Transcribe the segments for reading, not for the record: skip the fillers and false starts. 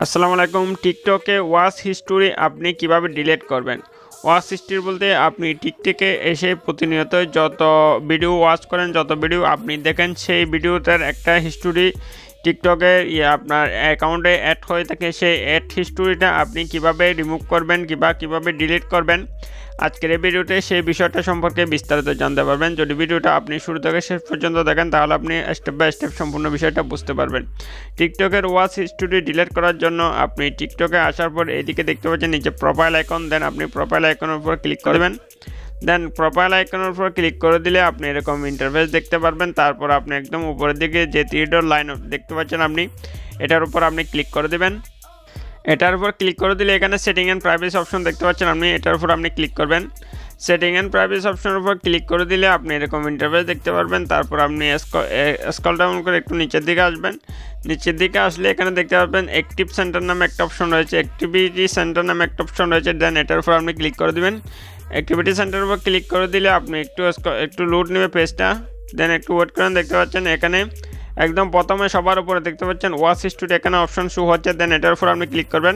আসসালামু আলাইকুম। টিকটকে ওয়াচ হিস্টোরি আপনি কিভাবে ডিলিট করবেন। ওয়াচ হিস্টোরি বলতে আপনি টিকটকে এসে প্রতিনিয়ত যত ভিডিও ওয়াচ করেন, যত ভিডিও আপনি দেখেন, সেই ভিডিওটার একটা হিস্টোরি টিকটকে আপনার অ্যাকাউন্টে অ্যাড হয়ে থাকে। সেই অ্যাড হিস্টোরিটা আপনি কিভাবে রিমুভ করবেন কিংবা কীভাবে ডিলিট করবেন, আজকের এই ভিডিওতে সেই বিষয়টা সম্পর্কে বিস্তারিত জানতে পারবেন। যদি ভিডিওটা আপনি শুরু থেকে শেষ পর্যন্ত দেখেন তাহলে আপনি স্টেপ বাই স্টেপ সম্পূর্ণ বিষয়টা বুঝতে পারবেন। টিকটকের ওয়াচ হিস্টোরি ডিলিট করার জন্য আপনি টিকটকে আসার পর এদিকে দেখতে পাচ্ছেন নিচে প্রোফাইল আইকন, দেন আপনি প্রোফাইল আইকনের উপর ক্লিক করবেন। দেন প্রোফাইল আইকনের উপর ক্লিক করে দিলে আপনি এরকম ইন্টারফেস দেখতে পারবেন। তারপর আপনি একদম উপরের দিকে যে 3 ডট লাইন দেখতে পাচ্ছেন, আপনি এটার উপর আপনি ক্লিক করে দেবেন। এটার উপর ক্লিক করে দিলে এখানে সেটিং অ্যান্ড প্রাইভেসি অপশন দেখতে পাচ্ছেন, আপনি এটার উপর আপনি ক্লিক করবেন। সেটিং অ্যান্ড প্রাইভেসি অপশনের উপর ক্লিক করে দিলে আপনি এরকম ইন্টারফেস দেখতে পারবেন। তারপর আপনি স্ক্রল ডাউন করে একটু নিচের দিকে আসবেন। নিচের দিকে আসলে এখানে দেখতে পাবেন অ্যাক্টিভ সেন্টার নামে একটা অপশন রয়েছে, অ্যাক্টিভিটি সেন্টার নামে একটা অপশন রয়েছে। দেন এটার উপর আপনি ক্লিক করে দেবেন। অ্যাক্টিভিটি সেন্টারের উপর ক্লিক করে দিলে আপনি একটু লোড নেবে পেজটা। দেন একটু ওয়েট করেন, দেখতে পাচ্ছেন এখানে একদম প্রথমে সবার উপরে দেখতে পাচ্ছেন ওয়াচ হিস্টোরি এখানে অপশন শো হচ্ছে। দেন এটার উপর আপনি ক্লিক করবেন।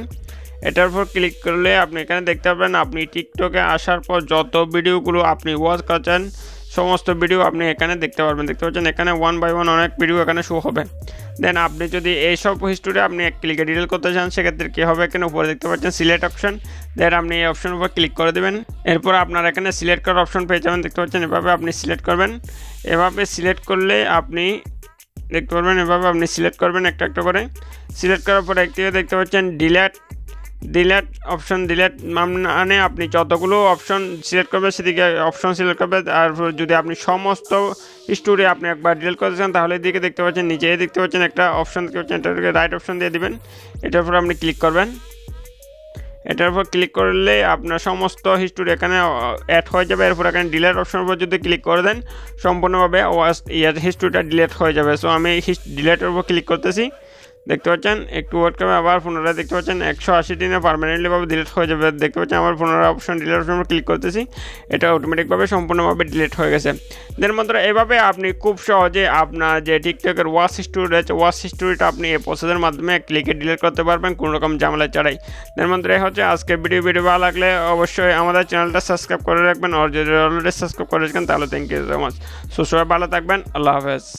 এটার উপর ক্লিক করলে আপনি এখানে দেখতে পাবেন আপনি টিকটকে আসার পর যত ভিডিওগুলো আপনি ওয়াচ করছেন সমস্ত ভিডিও আপনি এখানে দেখতে পারবেন। দেখতে পাচ্ছেন এখানে 1 বাই 1 অনেক ভিডিও এখানে শো হবে। দেন আপনি যদি এইসব হিস্টোরি আপনি এক ক্লিকে ডিলিট করতে চান সেক্ষেত্রে কী হবে, এখানে উপরে দেখতে পাচ্ছেন সিলেক্ট অপশন। দেন আপনি এই অপশনের উপর ক্লিক করে দেবেন। এরপর আপনার এখানে সিলেক্ট করার অপশন পেয়ে যাবেন। দেখতে পাচ্ছেন এভাবে আপনি সিলেক্ট করবেন। এভাবে সিলেক্ট করলে আপনি দেখতে পারবেন, এভাবে আপনি সিলেক্ট করবেন একটা একটা করে। সিলেক্ট করার পর একদিকে দেখতে পাচ্ছেন ডিলেট অপশন। ডিলেট মানে আপনি যতগুলো অপশন সিলেক্ট করবেন সেদিকে অপশন সিলেক্ট করবেন। আর যদি আপনি সমস্ত হিস্টোরি আপনি একবার ডিলিট করতে চান তাহলে এদিকে দেখতে পাচ্ছেন নিচে দেখতে পাচ্ছেন একটা অপশন দেখতে পাচ্ছেন, এটাকে রাইট অপশন দিয়ে দিবেন। এটার উপর আপনি ক্লিক করবেন। এটার উপর ক্লিক করলে আপনার সমস্ত হিস্টোরি এখানে অ্যাড হয়ে যাবে। এরপর এখানে ডিলেট অপশনের উপর যদি ক্লিক করে দেন সম্পূর্ণভাবে হিস্টোরিটা ডিলেট হয়ে যাবে। সো আমি ডিলেটের উপর ক্লিক করতেছি। দেখতে পাচ্ছেন একটু ওয়েট করবে, আবার পুনরায় দেখতে পাচ্ছেন 180 দিনে পারমানেন্টলিভাবে ডিলিট হয়ে যাবে। দেখতে পাচ্ছেন আমার পুনরায় অপশন ডিলিট অপশন ক্লিক করতেছি, এটা অটোমেটিকভাবে সম্পূর্ণভাবে ডিলিট হয়ে গেছে। দেন বন্ধুরা এভাবে আপনি খুব সহজে আপনার যে টিকটকের ওয়াচ হিস্টোরি রয়েছে ওয়াচ হিস্টোরিটা আপনি এই প্রসেসের মাধ্যমে ক্লিকে ডিলিট করতে পারবেন কোনো রকম ঝামেলা ছাড়াই। দেন বন্ধুরা এই হচ্ছে আজকের ভিডিও ভালো লাগলে অবশ্যই আমাদের চ্যানেলটা সাবস্ক্রাইব করে রাখবেন, আর যদি অলরেডি সাবস্ক্রাইব করে রাখেন তাহলে থ্যাংক ইউ সো মাচ। সবাই ভালো থাকবেন, আল্লাহ হাফেজ।